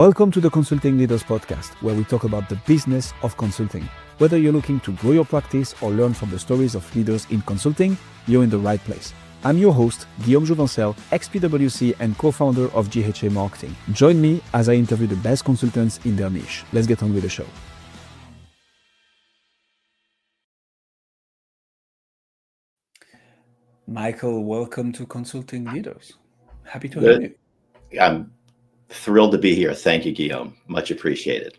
Welcome to the Consulting Leaders Podcast, where we talk about the business of consulting. Whether you're looking to grow your practice or learn from the stories of leaders in consulting, you're in the right place. I'm your host, Guillaume Jouvencel, ex-PwC and co-founder of GHA Marketing. Join me as I interview the best consultants in their niche. Let's get on with the show. Michael, welcome to Consulting Leaders. Happy to have you. I'm thrilled to be here. Thank you, Guillaume. Much appreciated.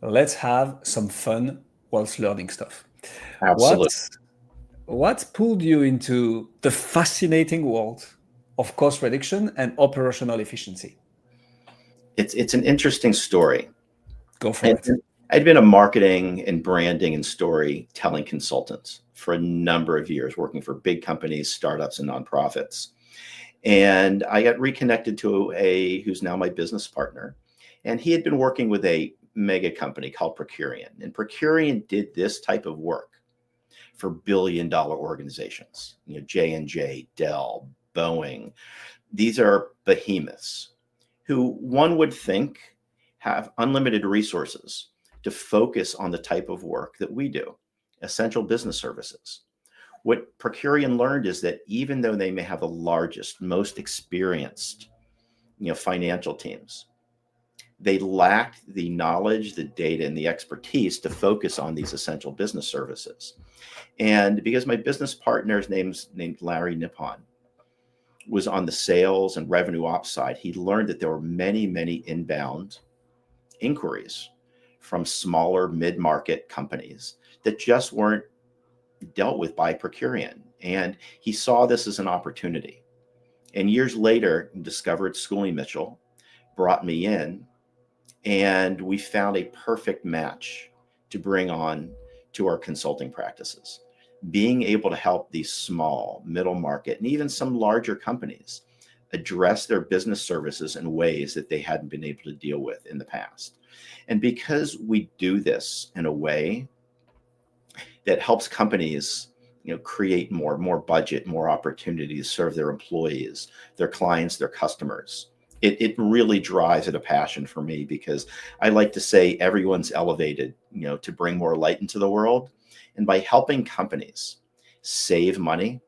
Let's have some fun whilst learning stuff. Absolutely. What pulled you into the fascinating world of cost reduction and operational efficiency? It's an interesting story. Go for it. I'd been a marketing and branding and storytelling consultant for a number of years, working for big companies, startups, and nonprofits. And I got reconnected to who's now my business partner. And he had been working with a mega company called Procurian. And Procurian did this type of work for billion-dollar organizations. J&J, Dell, Boeing. These are behemoths who one would think have unlimited resources to focus on the type of work that we do, essential business services. What Procurian learned is that even though they may have the largest, most experienced, financial teams, they lacked the knowledge, the data, and the expertise to focus on these essential business services. And because my business partner's named Larry Nippon was on the sales and revenue ops side, he learned that there were many, many inbound inquiries from smaller mid-market companies that just weren't dealt with by Procurian. And he saw this as an opportunity. And years later, discovered Schooley Mitchell, brought me in, and we found a perfect match to bring on to our consulting practices. Being able to help these small, middle market, and even some larger companies address their business services in ways that they hadn't been able to deal with in the past. And because we do this in a way that helps companies, create more budget, more opportunities, serve their employees, their clients, their customers. It really drives a passion for me, because I like to say everyone's elevated, to bring more light into the world. And by helping companies save money,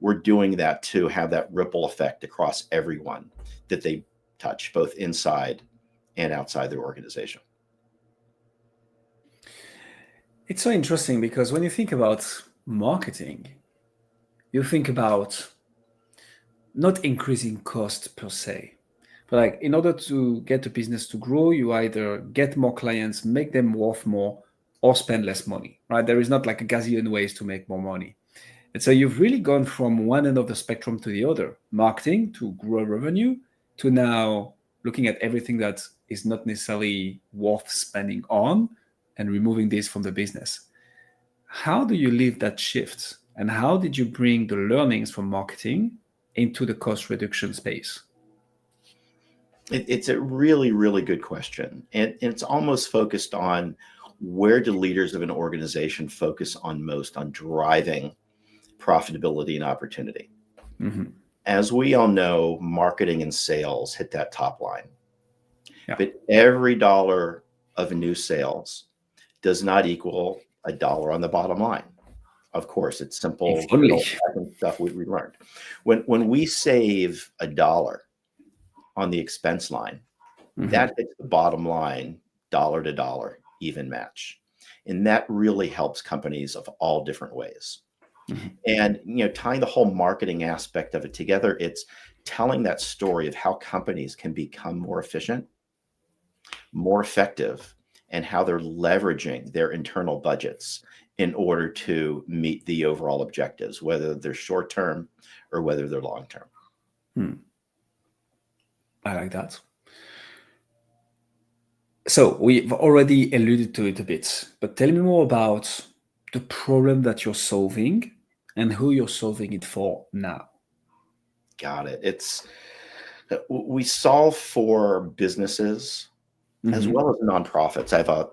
we're doing that to have that ripple effect across everyone that they touch, both inside and outside their organization. It's so interesting, because when you think about marketing, you think about not increasing cost per se, but in order to get the business to grow, you either get more clients, make them worth more, or spend less money, right? There is not a gazillion ways to make more money. And so you've really gone from one end of the spectrum to the other, marketing to grow revenue, to now looking at everything that is not necessarily worth spending on and removing this from the business. How do you live that shift? And how did you bring the learnings from marketing into the cost reduction space? It's a really, really good question. And it's almost focused on where do leaders of an organization focus on most on driving profitability and opportunity. Mm-hmm. As we all know, marketing and sales hit that top line. Yeah. But every dollar of new sales does not equal a dollar on the bottom line. Of course, it's simple stuff we learned. When we save a dollar on the expense line, mm-hmm. that hits the bottom line, dollar to dollar, even match. And that really helps companies of all different ways. Mm-hmm. And, tying the whole marketing aspect of it together, it's telling that story of how companies can become more efficient, more effective, and how they're leveraging their internal budgets in order to meet the overall objectives, whether they're short-term or whether they're long-term. I like that. So we've already alluded to it a bit, but tell me more about the problem that you're solving and who you're solving it for now. Got it. We solve for businesses, mm-hmm. as well as nonprofits. I have a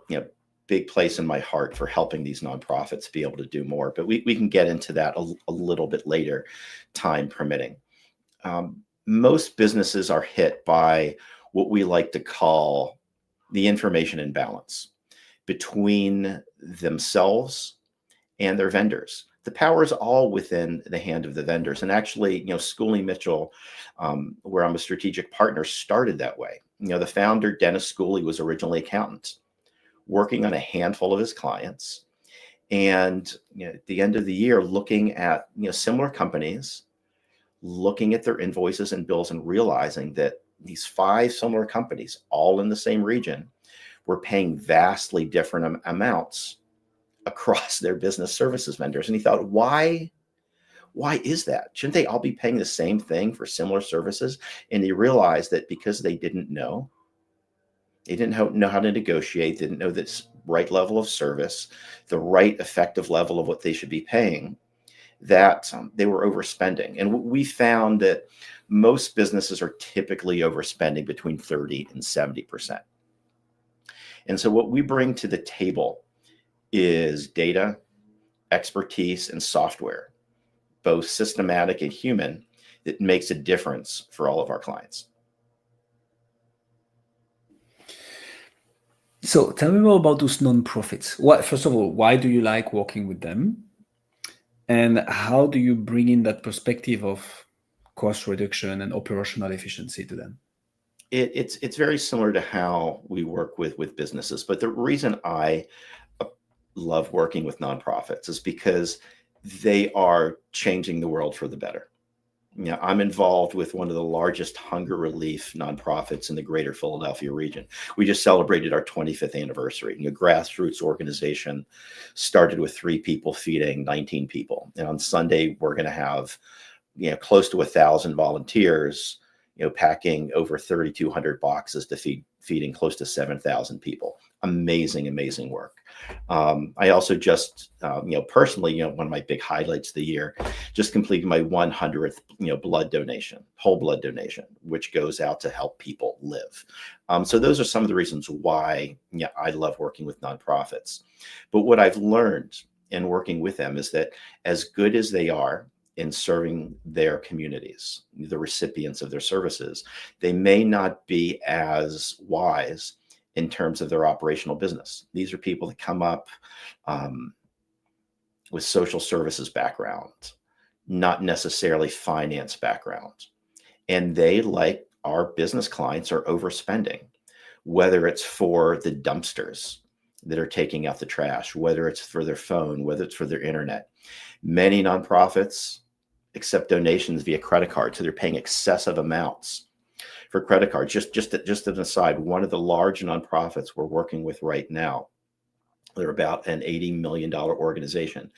big place in my heart for helping these nonprofits be able to do more, but we can get into that a little bit later, time permitting. Most businesses are hit by what we like to call the information imbalance between themselves and their vendors. The power is all within the hand of the vendors. And actually, Schooley Mitchell, where I'm a strategic partner, started that way. The founder, Dennis Schooley, was originally accountant, working on a handful of his clients. And at the end of the year, looking at similar companies, looking at their invoices and bills and realizing that these 5 similar companies, all in the same region, were paying vastly different amounts across their business services vendors. And he thought, why is that? Shouldn't they all be paying the same thing for similar services? And he realized that because they didn't know, they didn't know how to negotiate, didn't know the right level of service, the right effective level of what they should be paying, that they were overspending. And we found that most businesses are typically overspending between 30 and 70%. And so what we bring to the table is data, expertise, and software, both systematic and human, that makes a difference for all of our clients. So tell me more about those nonprofits. First of all, why do you like working with them? And how do you bring in that perspective of cost reduction and operational efficiency to them? It's very similar to how we work with businesses. But the reason I love working with nonprofits is because they are changing the world for the better. I'm involved with one of the largest hunger relief nonprofits in the greater Philadelphia region. We just celebrated our 25th anniversary. A grassroots organization started with 3 people feeding 19 people. And on Sunday, we're going to have close to 1,000 volunteers, packing over 3,200 boxes to feeding close to 7,000 people. Amazing work. I also just, personally, one of my big highlights of the year, just completed my 100th, blood donation, whole blood donation, which goes out to help people live. So those are some of the reasons why, I love working with nonprofits. But what I've learned in working with them is that as good as they are in serving their communities, the recipients of their services, they may not be as wise in terms of their operational business. These are people that come up with social services background, not necessarily finance background. And they, like our business clients, are overspending, whether it's for the dumpsters that are taking out the trash, whether it's for their phone, whether it's for their internet. Many nonprofits accept donations via credit card, so they're paying excessive amounts for credit cards. Just an aside, one of the large nonprofits we're working with right now, they're about an $80 million organization.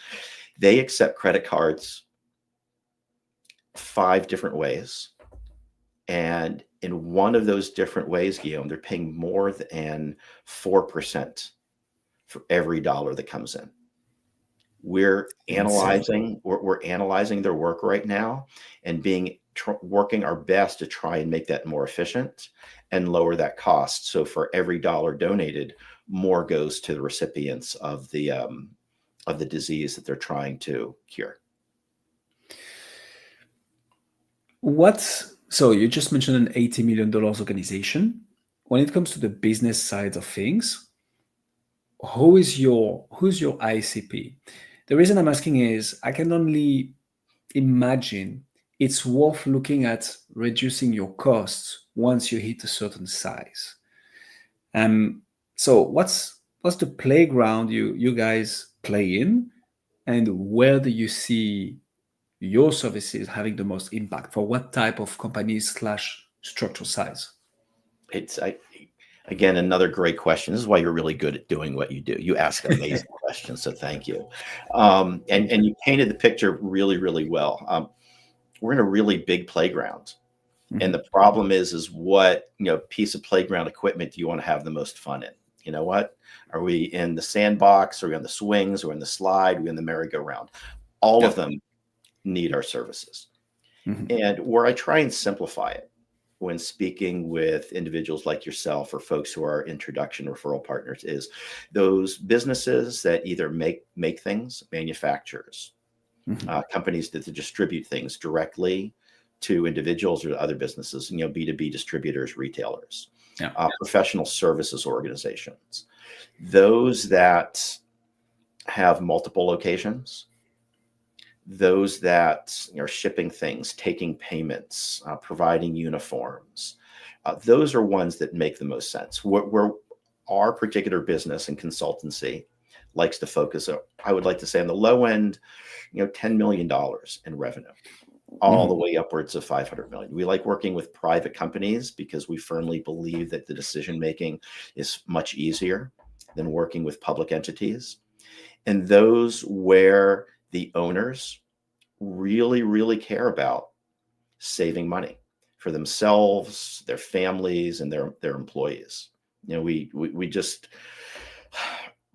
They accept credit cards 5 different ways. And in one of those different ways, Guillaume, they're paying more than 4% for every dollar that comes in. We're analyzing their work right now and working our best to try and make that more efficient and lower that cost. So for every dollar donated, more goes to the recipients of the disease that they're trying to cure. So you just mentioned an $80 million organization. When it comes to the business side of things, who's your ICP? The reason I'm asking is I can only imagine it's worth looking at reducing your costs once you hit a certain size. So what's the playground you guys play in, and where do you see your services having the most impact for what type of companies / structural size? Again, another great question. This is why you're really good at doing what you do. You ask amazing questions, so thank you. And you painted the picture really well. We're in a really big playground. Mm-hmm. And the problem is what, piece of playground equipment do you want to have the most fun in? You know what? Are we in the sandbox? Are we on the swings? Are we in the slide? Are we in the merry-go-round? All of them need our services. Mm-hmm. And where I try and simplify it when speaking with individuals like yourself or folks who are introduction referral partners is those businesses that either make things, manufacturers, mm-hmm. Companies that distribute things directly to individuals or to other businesses, B2B distributors, retailers, Yeah. professional services organizations, those that have multiple locations, those that are shipping things, taking payments, providing uniforms. Those are ones that make the most sense. Where our particular business and consultancy likes to focus, I would like to say on the low end, $10 million in revenue, all the way upwards of 500 million. We like working with private companies because we firmly believe that the decision making is much easier than working with public entities. And those where the owners really, really care about saving money for themselves, their families, and their employees. We just,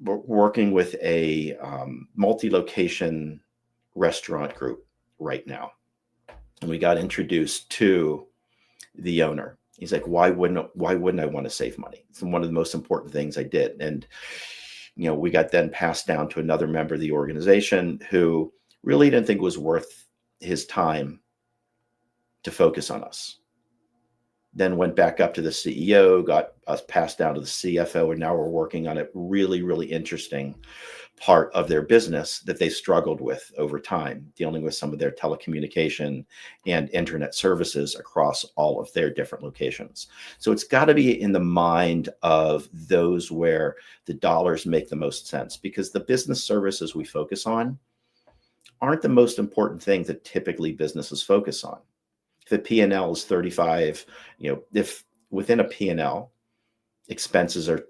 we're working with a multi-location restaurant group right now. And we got introduced to the owner. He's like, why wouldn't I want to save money? It's one of the most important things I did. And we got then passed down to another member of the organization who really didn't think it was worth his time to focus on us. Then went back up to the CEO, got us passed down to the CFO, and now we're working on a really, really interesting part of their business that they struggled with over time, dealing with some of their telecommunication and internet services across all of their different locations. So it's got to be in the mind of those where the dollars make the most sense, because the business services we focus on aren't the most important thing that typically businesses focus on. If the P&L is 35, if within a P&L, expenses are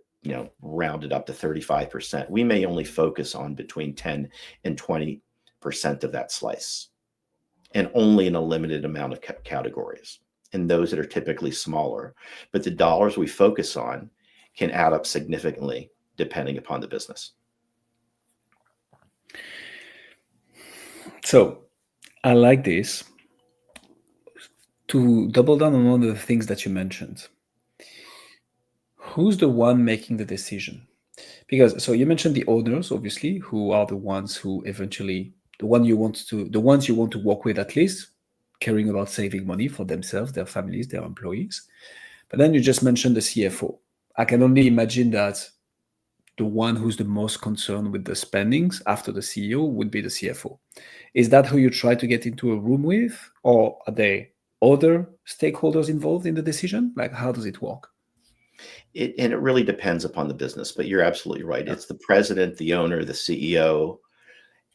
rounded up to 35%, we may only focus on between 10 and 20% of that slice, and only in a limited amount of categories, and those that are typically smaller. But the dollars we focus on can add up significantly depending upon the business. So I like this. To double down on one of the things that you mentioned, who's the one making the decision? Because so you mentioned the owners, obviously, who are the ones who eventually, the ones you want to work with, at least caring about saving money for themselves, their families, their employees. But then you just mentioned the CFO. I can only imagine that the one who's the most concerned with the spendings after the CEO would be the CFO. Is that who you try to get into a room with, or are there other stakeholders involved in the decision? Like, how does it work? And it really depends upon the business, but you're absolutely right. Yeah. It's the president, the owner, the CEO,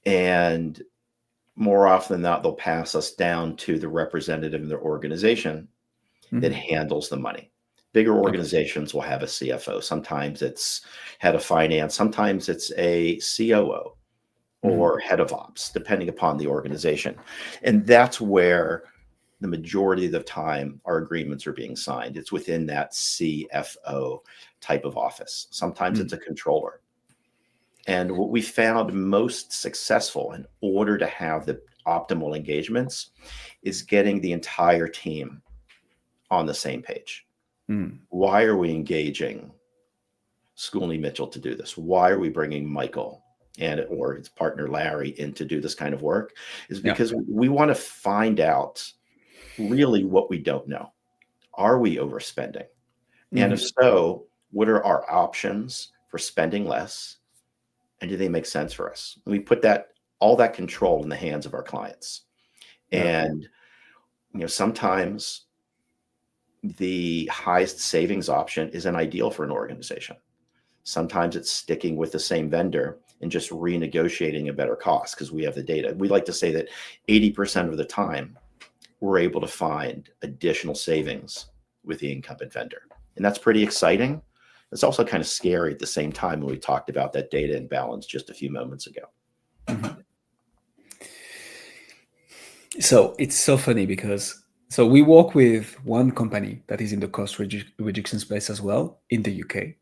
and more often than not, they'll pass us down to the representative in their organization that handles the money. Bigger organizations will have a CFO. Sometimes it's head of finance. Sometimes it's a COO or head of ops, depending upon the organization. And that's where the majority of the time our agreements are being signed. It's within that CFO type of office. Sometimes it's a controller. And what we found most successful in order to have the optimal engagements is getting the entire team on the same page. Why are we engaging Schooley Mitchell to do this? Why are we bringing Michael or his partner Larry in to do this kind of work? Is because we want to find out really what we don't know. Are we overspending? And if so, what are our options for spending less? And do they make sense for us? And we put all that control in the hands of our clients. And sometimes the highest savings option isn't ideal for an organization. Sometimes it's sticking with the same vendor and just renegotiating a better cost because we have the data. We like to say that 80% of the time, we're able to find additional savings with the incumbent vendor. And that's pretty exciting. It's also kind of scary at the same time when we talked about that data imbalance just a few moments ago. So it's so funny because we work with one company that is in the cost reduction space as well in the UK.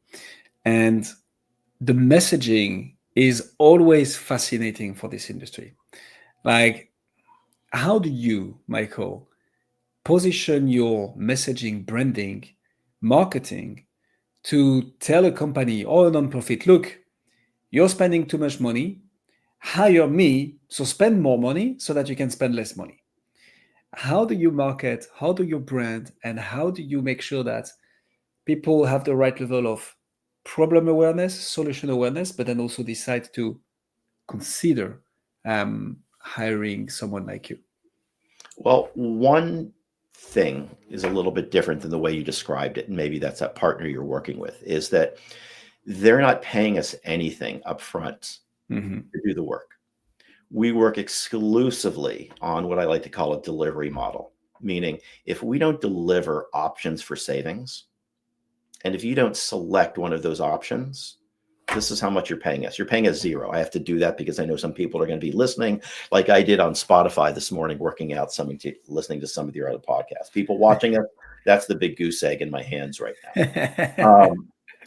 And the messaging is always fascinating for this industry. Like, how do you, Michael, position your messaging, branding, marketing to tell a company or a nonprofit, look, you're spending too much money, hire me, so spend more money so that you can spend less money? How do you market? How do you brand? And how do you make sure that people have the right level of problem awareness, solution awareness, but then also decide to consider hiring someone like you? Well, one thing is a little bit different than the way you described it, and maybe that's that partner you're working with, is that they're not paying us anything up front Mhm. to do the work. We work exclusively on what I like to call a delivery model, meaning if we don't deliver options for savings, and if you don't select one of those options, this is how much you're paying us. You're paying us zero. I have to do that because I know some people are going to be listening, like I did on Spotify this morning, working out, listening to some of your other podcasts. People watching it, that's the big goose egg in my hands right now.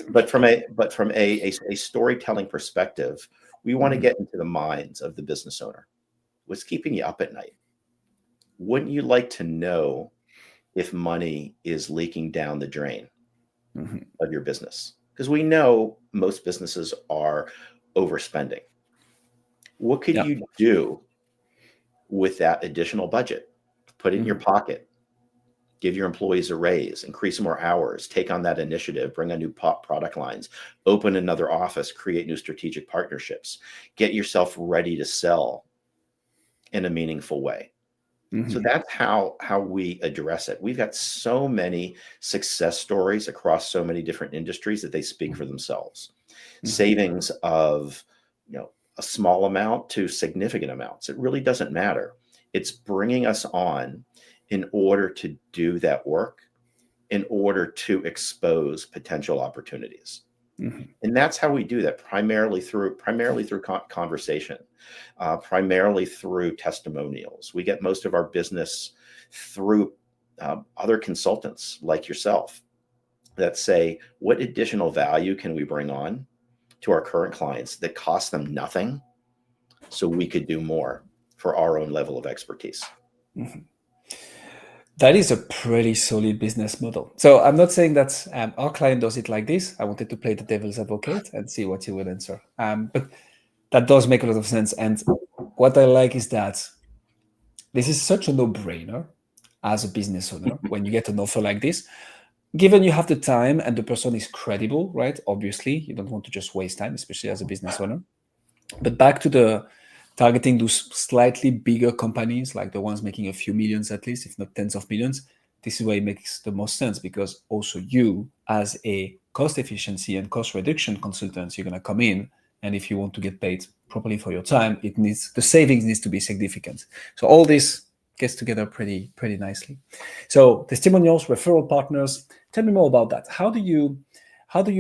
But from a storytelling perspective, we want to Mhm. get into the minds of the business owner. What's keeping you up at night? Wouldn't you like to know if money is leaking down the drain Mhm. of your business? Because we know most businesses are overspending. What could Yeah. you do with that additional budget? Put it in your Mhm. pocket, give your employees a raise, increase more hours, take on that initiative, bring on new product lines, open another office, create new strategic partnerships, get yourself ready to sell in a meaningful way. So Mhm. that's how we address it. We've got so many success stories across so many different industries that they speak for themselves. Mhm. Savings of, a small amount to significant amounts. It really doesn't matter. It's bringing us on in order to do that work, in order to expose potential opportunities. Mhm. And that's how we do that, primarily through conversation, primarily through testimonials. We get most of our business through other consultants like yourself that say, what additional value can we bring on to our current clients that costs them nothing, so we could do more for our own level of expertise? Mhm. That is a pretty solid business model. So I'm not saying that our client does it like this. I wanted to play the devil's advocate and see what he will answer. But that does make a lot of sense. And what I like is that this is such a no-brainer as a business owner when you get an offer like this. Given you have the time and the person is credible, right? Obviously, you don't want to just waste time, especially as a business owner. But back to the targeting those slightly bigger companies, like the ones making a few millions at least, if not tens of millions, this is where it makes the most sense because also you, as a cost efficiency and cost reduction consultant, you're going to come in, and if you want to get paid properly for your time, the savings needs to be significant. So all this gets together pretty nicely. So testimonials, referral partners. Tell me more about that. How do you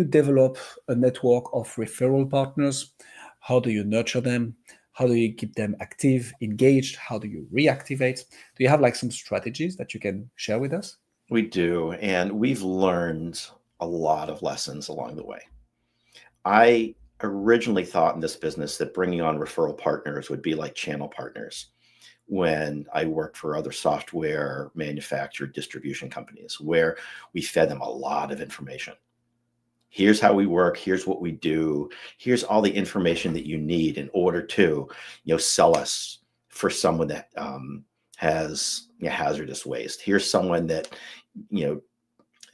develop a network of referral partners? How do you nurture them? How do you keep them active, engaged? How do you reactivate? Do you have like some strategies that you can share with us? We do, and we've learned a lot of lessons along the way. I originally thought in this business that bringing on referral partners would be like channel partners when I worked for other software manufacturer distribution companies, where we fed them a lot of information. Here's how we work. Here's what we do. Here's all the information that you need in order to, sell us for someone that has hazardous waste. Here's someone that, you know,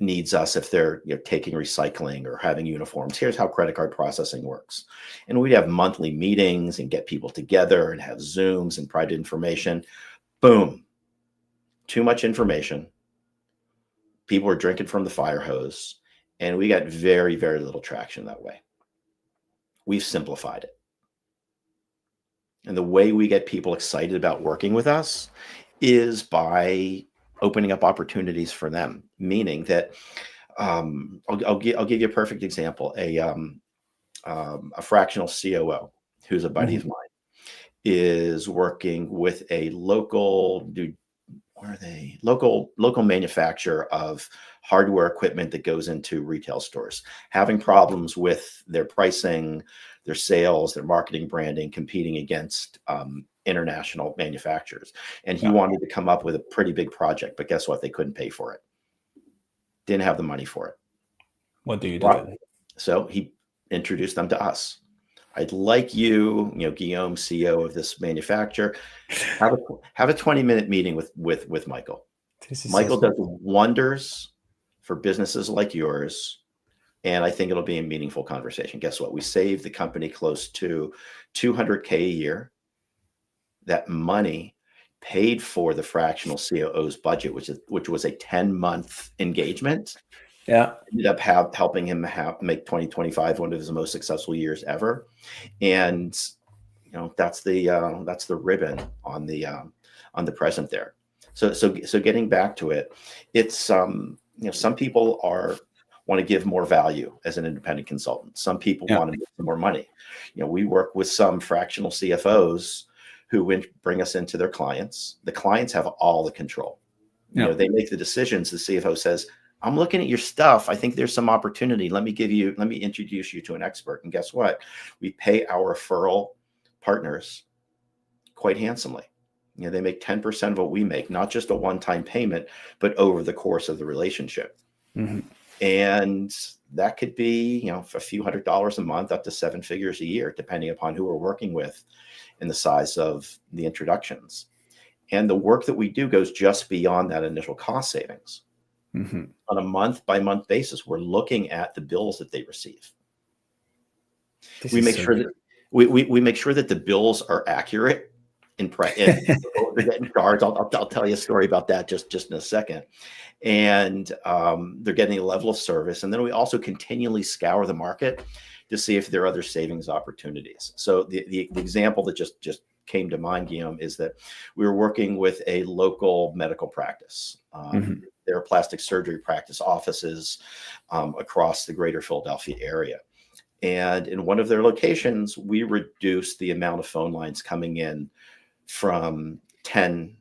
needs us if they're taking recycling or having uniforms. Here's how credit card processing works. And we'd have monthly meetings and get people together and have Zooms and private information. Boom. Too much information. People were drinking from the fire hose. And we got very, very little traction that way. We've simplified it. And the way we get people excited about working with us is by opening up opportunities for them, meaning that I'll give you a perfect example. A fractional COO who's a buddy Mhm. of mine is working with a local manufacturer of hardware equipment that goes into retail stores, having problems with their pricing, their sales, their marketing, branding, competing against international manufacturers. And he Yeah. wanted to come up with a pretty big project, but guess what? They couldn't pay for it. Didn't have the money for it. What do you do Right. then? So he introduced them to us. I'd like you, Guillaume, CEO of this manufacturer, have a 20-minute meeting with Michael. This is so Michael does simple. wonders for businesses like yours, and I think it'll be a meaningful conversation. Guess what? We saved the company close to $200K a year. That money paid for the fractional COO's budget, which was a 10-month engagement. Yeah. Ended up helping him make 2025 one of his most successful years ever. And that's the ribbon on the present there. So getting back to it, it's some people want to give more value as an independent consultant. Some people want to make more money. We work with some fractional CFOs who bring us into their clients. The clients have all the control. They make the decisions. The CFO says, I'm looking at your stuff. I think there's some opportunity. Let me introduce you to an expert. And guess what? We pay our referral partners quite handsomely. They make 10% of what we make, not just a one-time payment, but over the course of the relationship. Mm-hmm. And that could be, a few $100s a month, up to 7 figures a year, depending upon who we're working with and the size of the introductions. And the work that we do goes just beyond that initial cost savings. Mm-hmm. On a month-by-month basis, we're looking at the bills that they receive. We make sure that we make sure that the bills are accurate in price. They're getting charged. I'll tell you a story about that just in a second. And they're getting a level of service. And then we also continually scour the market to see if there are other savings opportunities. So the example that just came to mind, Guillaume, is that we were working with a local medical practice. There are plastic surgery practice offices across the greater Philadelphia area. And in one of their locations, we reduced the amount of phone lines coming in from 10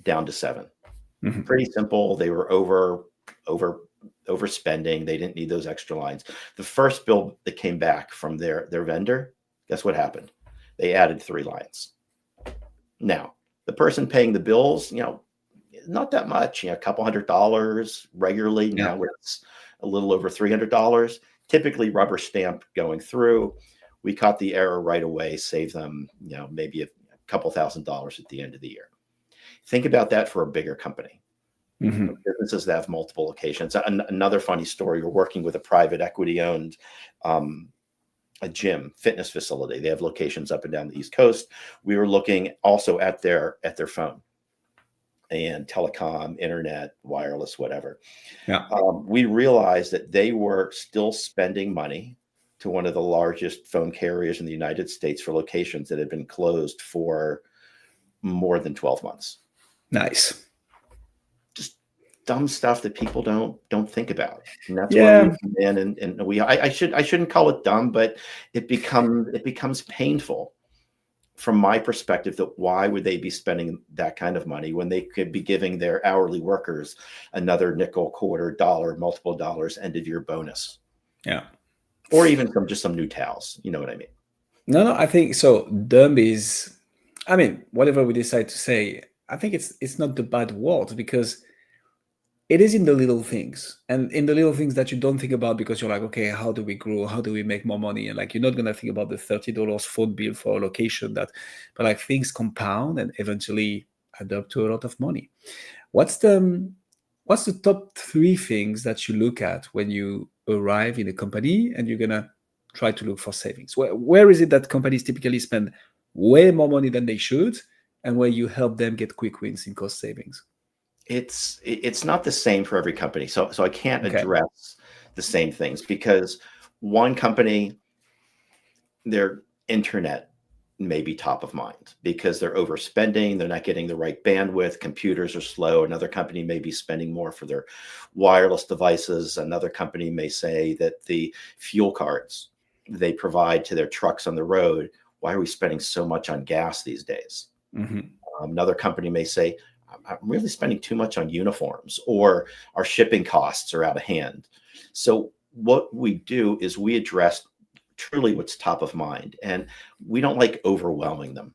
down to 7. Mm-hmm. Pretty simple. They were overspending. They didn't need those extra lines. The first bill that came back from their vendor, guess what happened? They added 3 lines. Now, the person paying the bills, not that much, a couple $100 regularly. Now it's a little over $300. Typically rubber stamp going through. We caught the error right away, save them, maybe a couple $1,000s at the end of the year. Think about that for a bigger company. Mm-hmm. Businesses that have multiple locations. Another funny story, we're working with a private equity owned a gym fitness facility. They have locations up and down the East Coast. We were looking also at their phone and telecom, internet, wireless, whatever. Yeah. We realized that they were still spending money to one of the largest phone carriers in the United States for locations that had been closed for more than 12 months. Nice. Just dumb stuff that people don't think about. And that's why we come in and I shouldn't call it dumb, but it becomes painful from my perspective that why would they be spending that kind of money when they could be giving their hourly workers another nickel, quarter, dollar, multiple dollars end of year bonus. Yeah. Or even some new towels. You know what I mean? No, I think so. Dumb is, whatever we decide to say, I think it's not the bad word, because it is in the little things, and in the little things that you don't think about because you're like, okay, how do we grow? How do we make more money? And like, you're not going to think about the $30 phone bill for a location but like things compound and eventually add up to a lot of money. What's the top 3 things that you look at when you arrive in a company and you're going to try to look for savings? Where is it that companies typically spend way more money than they should, and where you help them get quick wins in cost savings? It's not the same for every company. So I can't address the same things, because one company, their internet may be top of mind because they're overspending. They're not getting the right bandwidth. Computers are slow. Another company may be spending more for their wireless devices. Another company may say that the fuel cards they provide to their trucks on the road, why are we spending so much on gas these days? Mm-hmm. Another company may say, I'm really spending too much on uniforms, or our shipping costs are out of hand. So what we do is we address truly what's top of mind, and we don't like overwhelming them.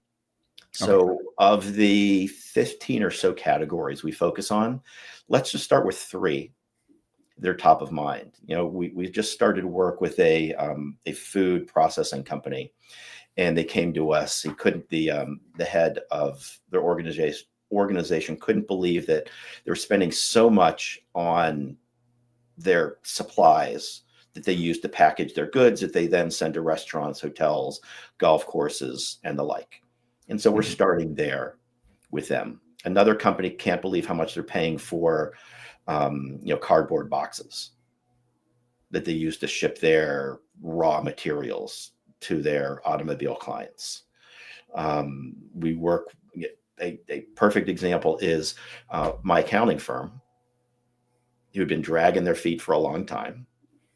So of the 15 or so categories we focus on, let's just start with 3 they're top of mind. We just started work with a food processing company, and they came to us. He couldn't the head of their organization couldn't believe that they were spending so much on their supplies that they use to package their goods that they then send to restaurants, hotels, golf courses, and the like. And so we're starting there with them. Another company can't believe how much they're paying for cardboard boxes that they use to ship their raw materials to their automobile clients. We work, a perfect example is my accounting firm, who had been dragging their feet for a long time,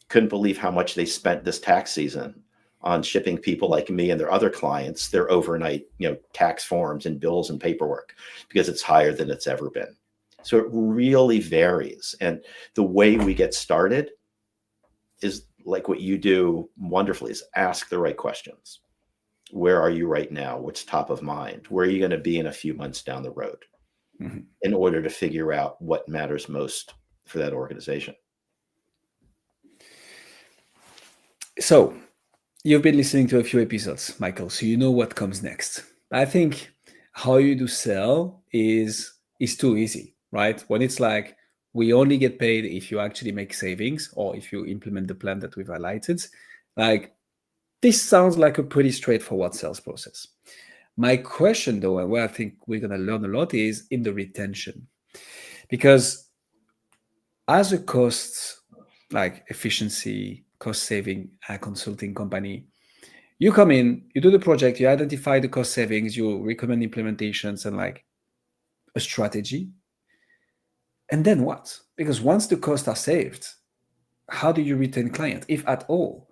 couldn't believe how much they spent this tax season on shipping people like me and their other clients their overnight, tax forms and bills and paperwork, because it's higher than it's ever been. So it really varies. And the way we get started is like what you do wonderfully, is ask the right questions. Where are you right now? What's top of mind? Where are you going to be in a few months down the road, in order to figure out what matters most for that organization? So you've been listening to a few episodes, Michael, so you know what comes next. I think how you do sell is too easy, right? When it's like, we only get paid if you actually make savings or if you implement the plan that we've highlighted. Like, this sounds like a pretty straightforward sales process. My question, though, and where I think we're going to learn a lot, is in the retention. Because as a cost, like efficiency, cost saving consulting company, you come in, you do the project, you identify the cost savings, you recommend implementations and like a strategy. And then what? Because once the costs are saved, how do you retain clients, if at all?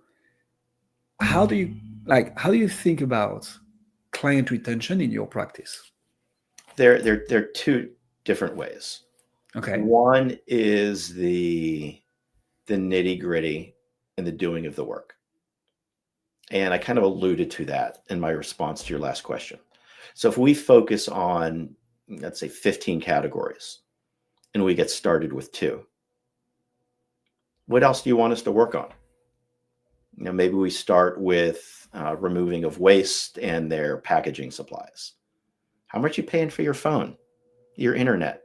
How do you think about client retention in your practice? There are two different ways. Okay. One is the nitty gritty and the doing of the work. And I kind of alluded to that in my response to your last question. So if we focus on, let's say, 15 categories, and we get started with 2, what else do you want us to work on? Maybe we start with removing of waste and their packaging supplies. How much are you paying for your phone, your internet,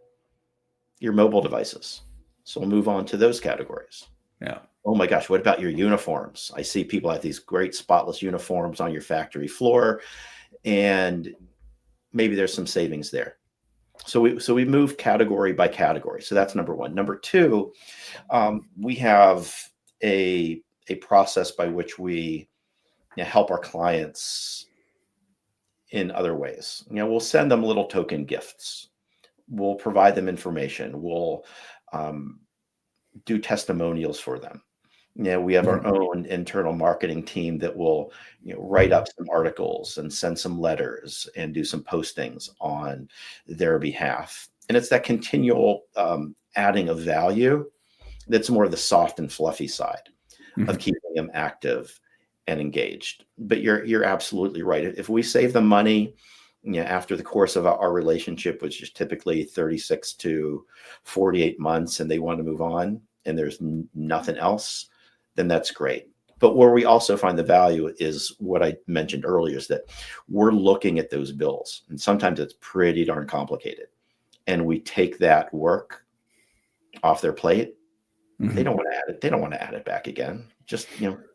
your mobile devices? So we'll move on to those categories. Yeah. Oh my gosh, what about your uniforms? I see people have these great spotless uniforms on your factory floor, and maybe there's some savings there. So we move category by category. So that's number one. Number two, we have a process by which we help our clients in other ways. We'll send them little token gifts. We'll provide them information. We'll do testimonials for them. We have our own internal marketing team that will write up some articles and send some letters and do some postings on their behalf. And it's that continual adding of value that's more of the soft and fluffy side of keeping them active and engaged. But you're absolutely right. If we save them money, after the course of our relationship, which is typically 36 to 48 months, and they want to move on and there's nothing else, then that's great. But where we also find the value is what I mentioned earlier, is that we're looking at those bills, and sometimes it's pretty darn complicated, and we take that work off their plate. They don't want to add it. They don't want to add it back again. Just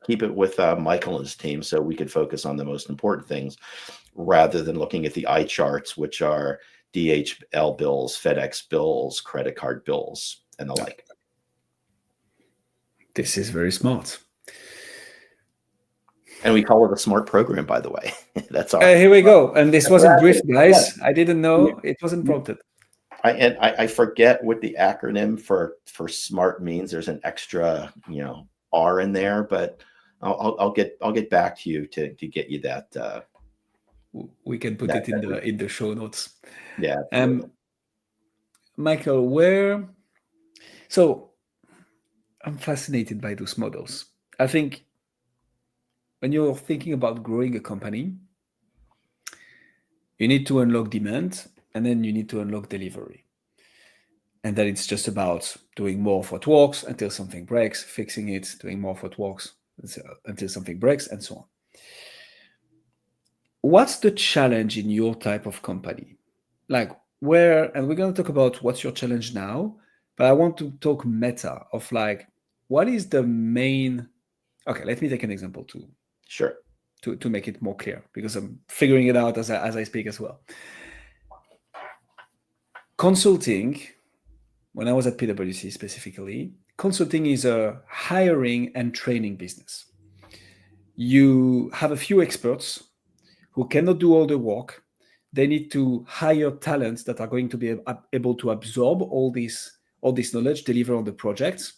keep it with Michael and his team, so we could focus on the most important things, rather than looking at the eye charts, which are DHL bills, FedEx bills, credit card bills, and the like. This is very smart. And we call it a smart program, by the way. That's our. Here we go. And this wasn't briefed, guys. Yeah. I didn't know. It wasn't prompted. I forget what the acronym for SMART means. There's an extra R in there, but I'll get back to you to get you that. We can put it in the show notes. Yeah. Michael, so I'm fascinated by those models. I think when you're thinking about growing a company, you need to unlock demand, and then you need to unlock delivery. And then it's just about doing more of what works until something breaks, fixing it, doing more of what works until something breaks, and so on. What's the challenge in your type of company? Like where, and we're going to talk about what's your challenge now, but I want to talk meta of like, what is the main, okay, let me take an example Sure. to make it more clear because I'm figuring it out as I speak as well. Consulting, when I was at PwC specifically, consulting is a hiring and training business. You have a few experts who cannot do all the work. They need to hire talents that are going to be able to absorb all this knowledge, deliver on the projects,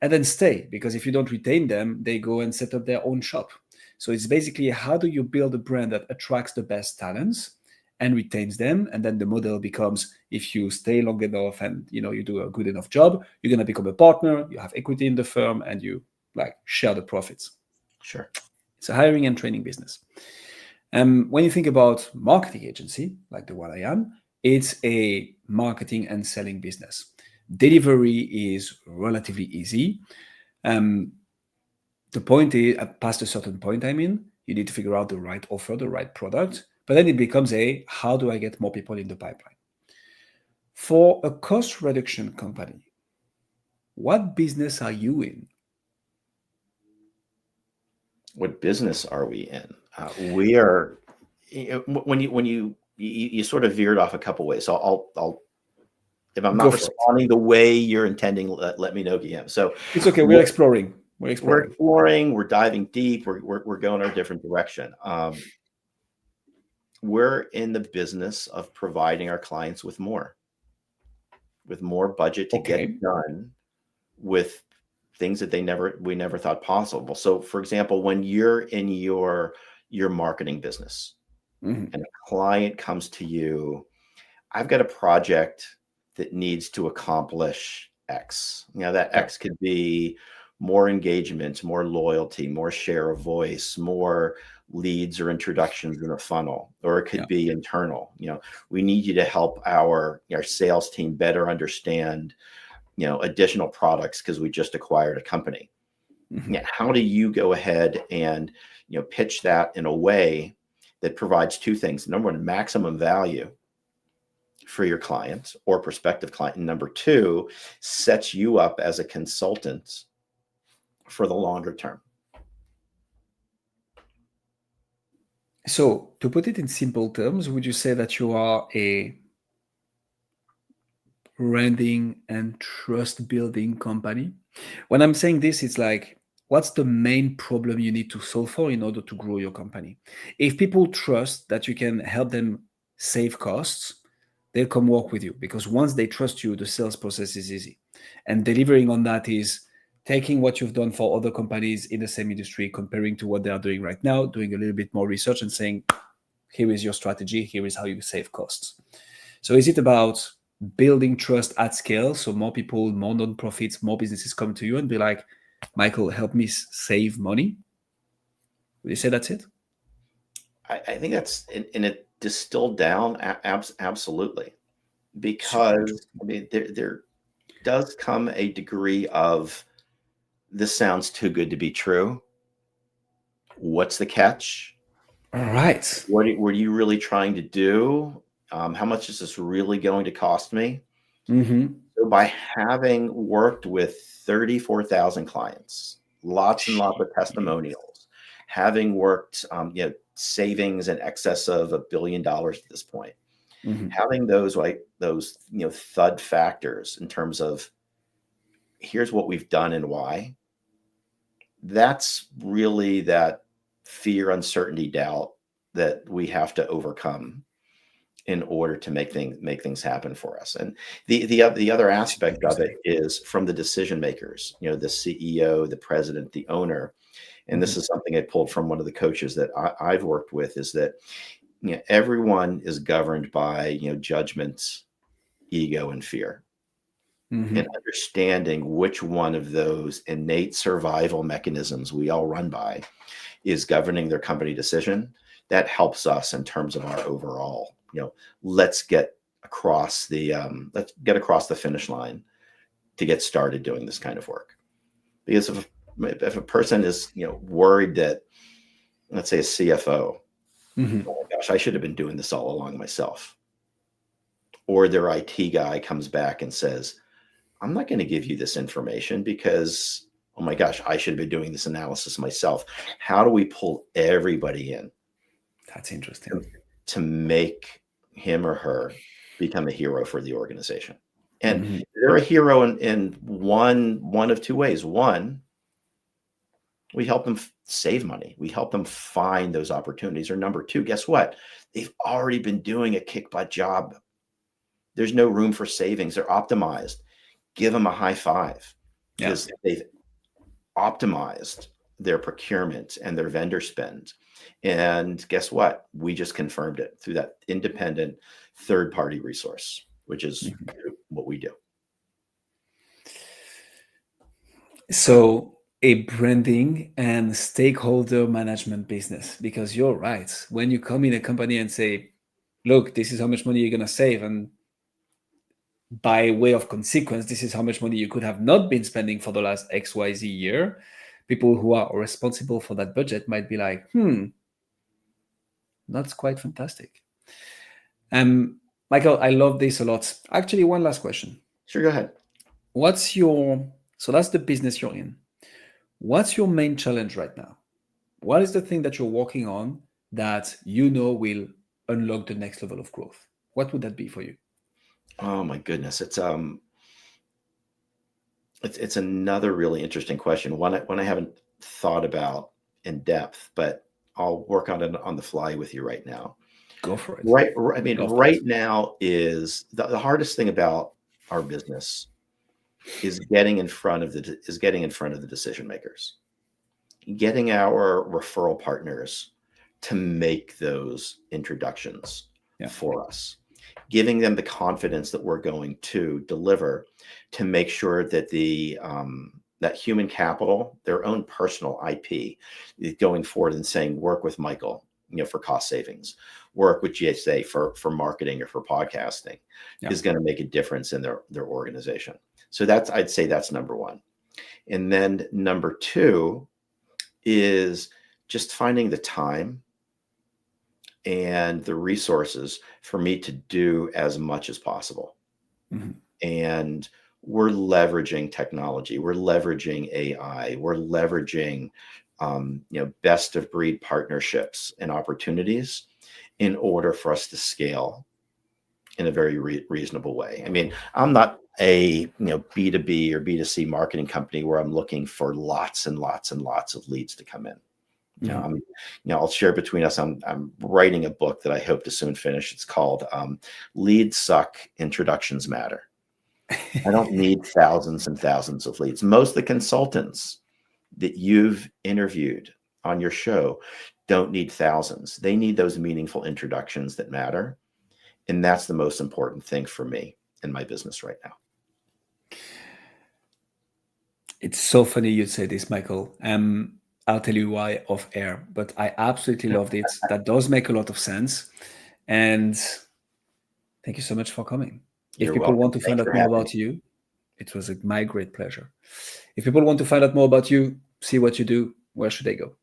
and then stay. Because if you don't retain them, they go and set up their own shop. So it's basically how do you build a brand that attracts the best talents and retains them, and then the model becomes if you stay long enough and you do a good enough job, you're going to become a partner, you have equity in the firm, and you like share the profits. Sure. It's a hiring and training business. When you think about marketing agency, like the one I am, it's a marketing and selling business. Delivery is relatively easy. The point is, past a certain point, you need to figure out the right offer, the right product, but then it becomes how do I get more people in the pipeline? For a cost reduction company, what business are you in? What business are we in? We are, when you sort of veered off a couple ways. So I'll if I'm not responding the way you're intending, let me know, Guillaume. So it's okay. We're exploring. We're diving deep. We're going a different direction. We're in the business of providing our clients with more budget to get done with things that we never thought possible. So for example, when you're in your marketing business and a client comes to you, I've got a project that needs to accomplish X. That X could be more engagement, more loyalty, more share of voice, more leads or introductions in a funnel, or it could be internal. We need you to help our sales team better understand additional products because we just acquired a company. How do you go ahead and pitch that in a way that provides two things? Number one, maximum value for your client or prospective client. And number two, sets you up as a consultant for the longer term. So to put it in simple terms, would you say that you are a branding and trust building company? When I'm saying this, it's like, what's the main problem you need to solve for in order to grow your company? If people trust that you can help them save costs, they'll come work with you because once they trust you, the sales process is easy. And delivering on that is taking what you've done for other companies in the same industry, comparing to what they are doing right now, doing a little bit more research and saying, here is your strategy, here is how you save costs. So is it about building trust at scale so more people, more non-profits, more businesses come to you and be like, Michael, help me save money? Would you say that's it? I think that's in it distilled down. Absolutely. Because there does come a degree of this sounds too good to be true. What's the catch? All right. What were you really trying to do? How much is this really going to cost me? So by having worked with 34,000 clients, lots and lots of testimonials, having worked, savings in excess of $1 billion at this point, having those thud factors in terms of here's what we've done and why. That's really that fear, uncertainty, doubt that we have to overcome in order to make things happen for us. And the other aspect of it is from the decision makers, the CEO, the president, the owner. And this is something I pulled from one of the coaches that I've worked with, is that everyone is governed by judgments, ego, and fear. And understanding which one of those innate survival mechanisms we all run by is governing their company decision, that helps us in terms of our overall, let's get across the finish line to get started doing this kind of work. Because if a person is, worried that, let's say a CFO, Mhm. oh my gosh, I should have been doing this all along myself. Or their IT guy comes back and says, I'm not going to give you this information because, oh my gosh, I should have been doing this analysis myself. How do we pull everybody in That's interesting. to make him or her become a hero for the organization? And Mhm. they're a hero in one of two ways. One, we help them save money. We help them find those opportunities. Or number two, guess what? They've already been doing a kick butt job. There's no room for savings. They're optimized. Give them a high five Yeah. because they've optimized their procurement and their vendor spend. And guess what? We just confirmed it through that independent third-party resource, which is what we do. So a branding and stakeholder management business, because you're right. When you come in a company and say, look, this is how much money you're going to save, and by way of consequence, this is how much money you could have not been spending for the last XYZ year, people who are responsible for that budget might be like, that's quite fantastic. Michael, I love this a lot. Actually, one last question. Sure, go ahead. So that's the business you're in. What's your main challenge right now? What is the thing that you're working on that will unlock the next level of growth? What would that be for you? Oh my goodness. It's another really interesting question. One I haven't thought about in depth, but I'll work on it on the fly with you right now. Go for it. Right. I mean, right now is the hardest thing about our business is getting in front of the decision makers, getting our referral partners to make those introductions for us, giving them the confidence that we're going to deliver, to make sure that that human capital, their own personal IP, is going forward and saying, work with Michael, for cost savings, work with GSA for marketing or for podcasting, is going to make a difference in their organization. So I'd say that's number one. And then number two is just finding the time and the resources for me to do as much as possible. Mm-hmm. And we're leveraging technology. We're leveraging AI. We're leveraging, best of breed partnerships and opportunities in order for us to scale in a very reasonable way. I mean, I'm not a B2B or B2C marketing company where I'm looking for lots and lots and lots of leads to come in. I'll share between us. I'm writing a book that I hope to soon finish. It's called Leads Suck, Introductions Matter. I don't need thousands and thousands of leads. Most of the consultants that you've interviewed on your show don't need thousands. They need those meaningful introductions that matter. And that's the most important thing for me in my business right now. It's so funny you say this, Michael. I'll tell you why off air, but I absolutely loved it. That does make a lot of sense. And thank you so much for coming. If people want to find out more about you, it was my great pleasure. If people want to find out more about you, see what you do, where should they go?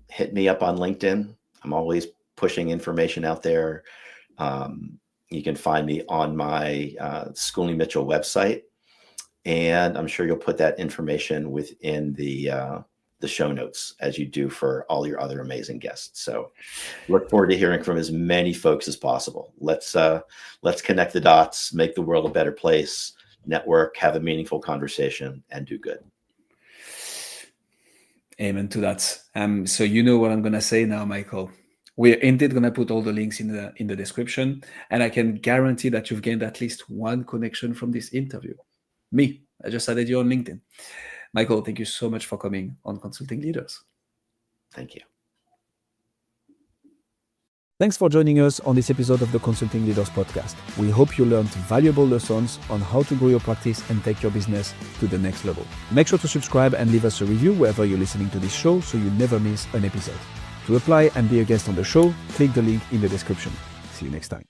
Hit me up on LinkedIn. I'm always pushing information out there. You can find me on my Schooley Mitchell website, and I'm sure you'll put that information within the show notes as you do for all your other amazing guests. So look forward to hearing from as many folks as possible. Let's connect the dots, make the world a better place, network, have a meaningful conversation, and do good. Amen to that. So you know what I'm going to say now, Michael. We're indeed going to put all the links in the description, and I can guarantee that you've gained at least one connection from this interview. Me, I just added you on LinkedIn. Michael, thank you so much for coming on Consulting Leaders. Thank you. Thanks for joining us on this episode of the Consulting Leaders Podcast. We hope you learned valuable lessons on how to grow your practice and take your business to the next level. Make sure to subscribe and leave us a review wherever you're listening to this show so you never miss an episode. To apply and be a guest on the show, click the link in the description. See you next time.